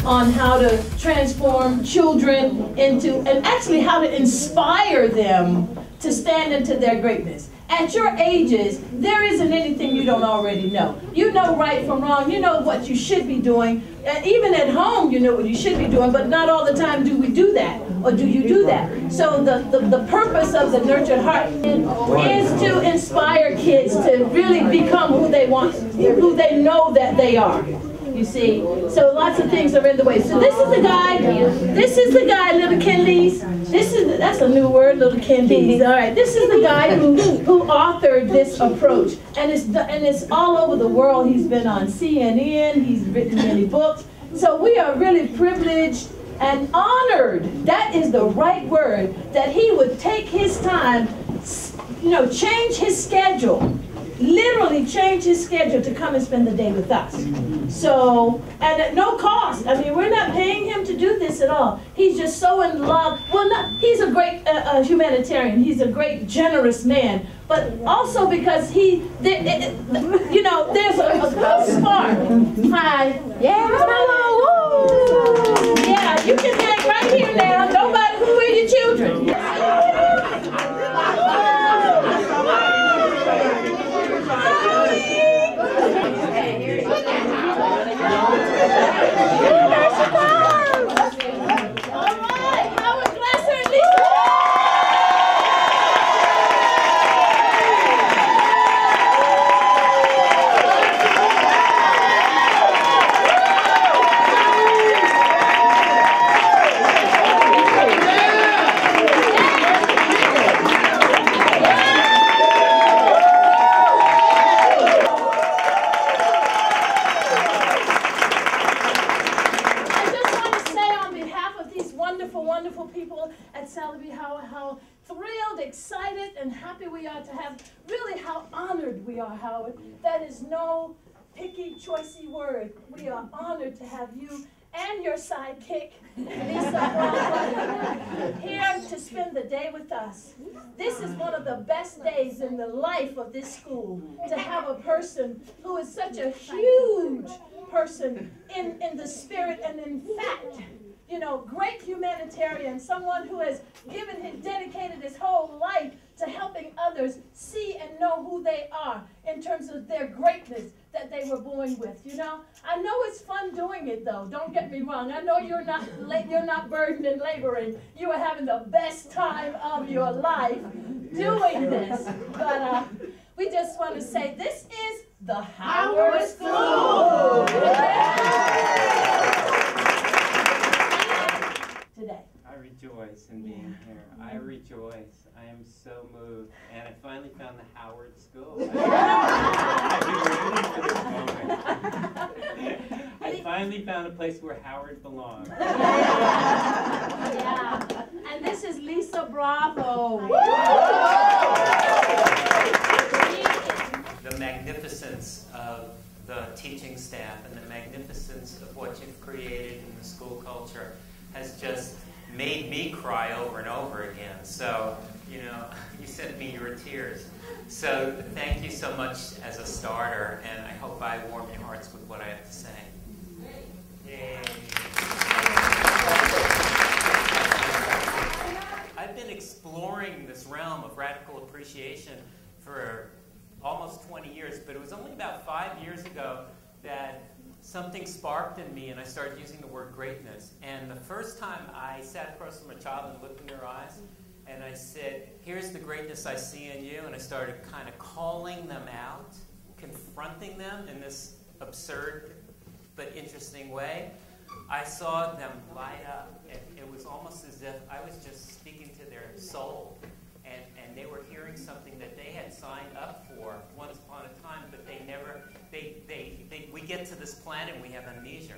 On how to transform children into, and actually how to inspire them to stand into their greatness. At your ages, there isn't anything you don't already know. You know right from wrong, you know what you should be doing, and even at home you know what you should be doing, but not all the time do we do that, or do you do that? So the purpose of the Nurtured Heart is to inspire kids to really become who they want, who they know that they are. You see, so lots of things are in the way. So this is the guy. This is the guy, little Kendies. That's a new word, little Kendies. All right, this is the guy who authored this approach, and it's all over the world. He's been on CNN. He's written many books. So we are really privileged and honored. That is the right word. That he would take his time, change his schedule. Literally change his schedule to come and spend the day with us. So, and at no cost. I mean, we're not paying him to do this at all. He's just so in love. Well, he's a great humanitarian. He's a great, generous man. But also because there's a spark. Hi. Yeah, hello. Yeah, you can hang right here now. Nobody, who are your children? Wonderful people at Sbh, how thrilled, excited, and happy we are to have, really how honored we are, Howard. That is no picky, choicey word. We are honored to have you and your sidekick, Lisa, here to spend the day with us. This is one of the best days in the life of this school, to have a person who is such a huge person in the spirit and in fact. Great humanitarian, someone who has dedicated his whole life to helping others see and know who they are in terms of their greatness that they were born with. I know it's fun doing it though. Don't get me wrong. I know you're not burdened and laboring. You are having the best time of your life doing this. But we just want to say this is the Howard School. Today. I rejoice in being here. I rejoice. I am so moved. And I finally found the Howard School. I finally found a place where Howard belongs. Yeah. And this is Lisa Bravo. The magnificence of the teaching staff and the magnificence of what you've created in the school culture has just made me cry over and over again. So, you know, you sent me your tears. So thank you so much as a starter, and I hope I warm your hearts with what I have to say. Yay. I've been exploring this realm of radical appreciation for almost 20 years, but it was only about 5 years ago that something sparked in me and I started using the word greatness. And the first time I sat across from a child and looked in their eyes and I said, here's the greatness I see in you, and I started kind of calling them out, confronting them in this absurd but interesting way, I saw them light up. And it was almost as if I was just speaking to their soul. And they were hearing something that they had signed up for once upon a time, but they never, we get to this planet and we have amnesia.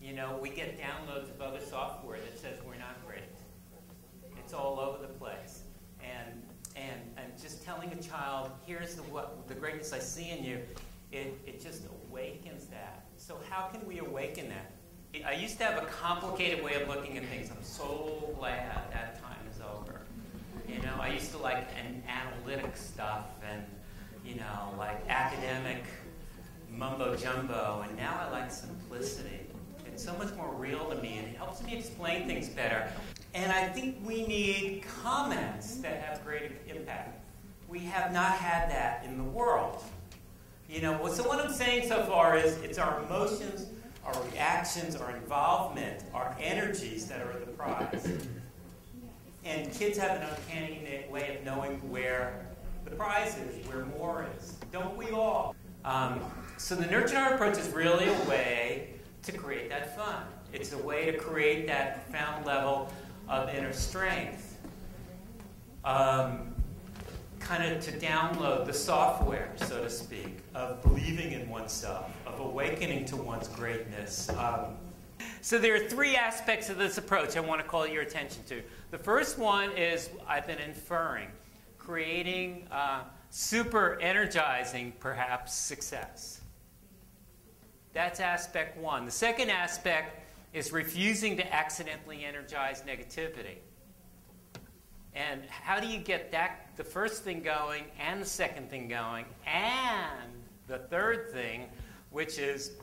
You know, we get downloads of other software that says we're not great. It's all over the place. And just telling a child, here's the greatness I see in you, it just awakens that. So how can we awaken that? I used to have a complicated way of looking at things. I'm so glad that time is over. You know, I used to like an analytic stuff and, you know, like academic mumbo-jumbo, and now I like simplicity. It's so much more real to me, and it helps me explain things better. And I think we need comments that have great impact. We have not had that in the world. You know, so what I'm saying so far is it's our emotions, our reactions, our involvement, our energies that are the prize. And kids have an uncanny way of knowing where the prize is, where more is. Don't we all? So the nurture art approach is really a way to create that fun. It's a way to create that profound level of inner strength. Kind of to download the software, so to speak, of believing in oneself, of awakening to one's greatness. So there are three aspects of this approach I want to call your attention to. The first one is I've been inferring, creating super energizing, perhaps, success. That's aspect one. The second aspect is refusing to accidentally energize negativity. And how do you get that, the first thing going and the second thing going and the third thing, which is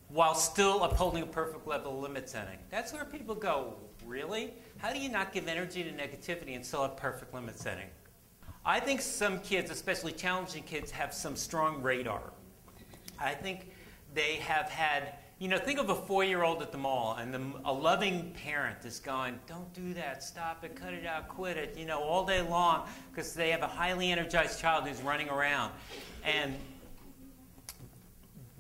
while still upholding a perfect level of limit setting? That's where people go, really? How do you not give energy to negativity and still have perfect limit setting? I think some kids, especially challenging kids, have some strong radar. I think they have had, you know, think of a 4-year-old at the mall, and a loving parent is going, don't do that, stop it, cut it out, quit it, you know, all day long, because they have a highly energized child who's running around. And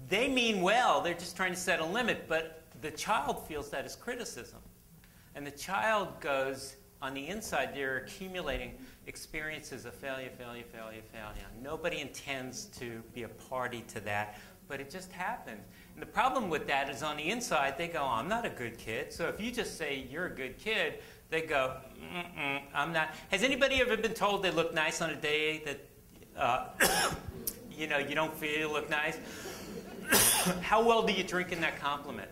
they mean well, they're just trying to set a limit, but the child feels that as criticism. And the child goes, on the inside, they're accumulating experiences of failure, failure, failure, failure. Nobody intends to be a party to that, but it just happens. And the problem with that is on the inside, they go, I'm not a good kid. So if you just say you're a good kid, they go, I'm not. Has anybody ever been told they look nice on a day that, you know, you don't feel you look nice? How well do you drink in that compliment?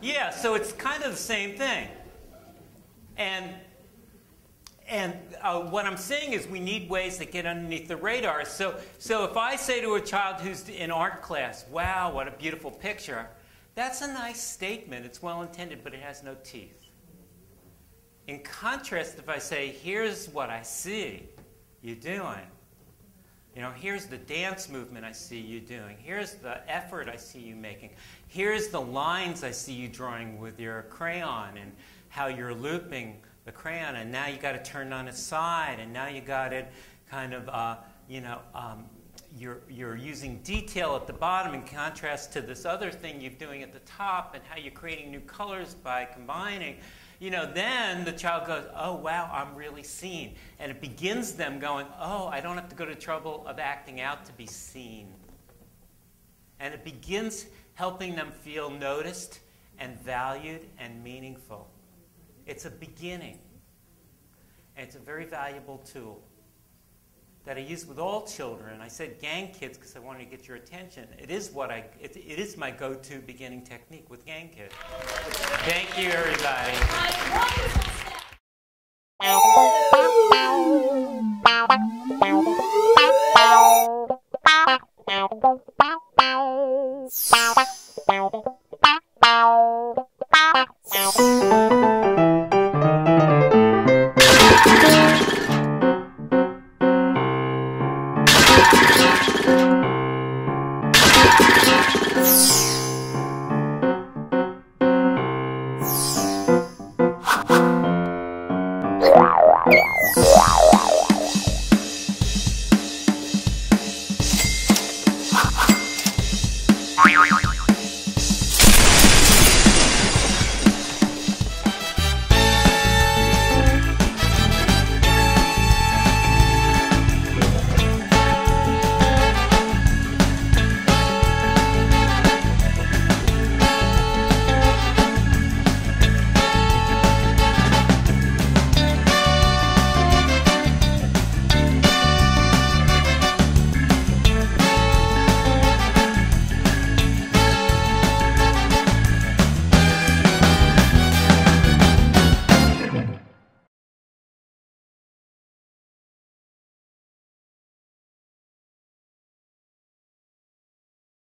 Yeah, so it's kind of the same thing. And what I'm saying is we need ways that get underneath the radar. So if I say to a child who's in art class, wow, what a beautiful picture, that's a nice statement. It's well-intended, but it has no teeth. In contrast, if I say, here's what I see you doing. You know, here's the dance movement I see you doing. Here's the effort I see you making. Here's the lines I see you drawing with your crayon and how you're looping the crayon, and now you got to turn on its side, and now you got it kind of, you know, you're using detail at the bottom in contrast to this other thing you're doing at the top, and how you're creating new colors by combining. You know, then the child goes, oh, wow, I'm really seen. And it begins them going, oh, I don't have to go to trouble of acting out to be seen. And it begins helping them feel noticed and valued and meaningful. It's a beginning. And it's a very valuable tool. that I use with all children. I said gang kids because I wanted to get your attention. It is my go-to beginning technique with gang kids. Thank you, everybody.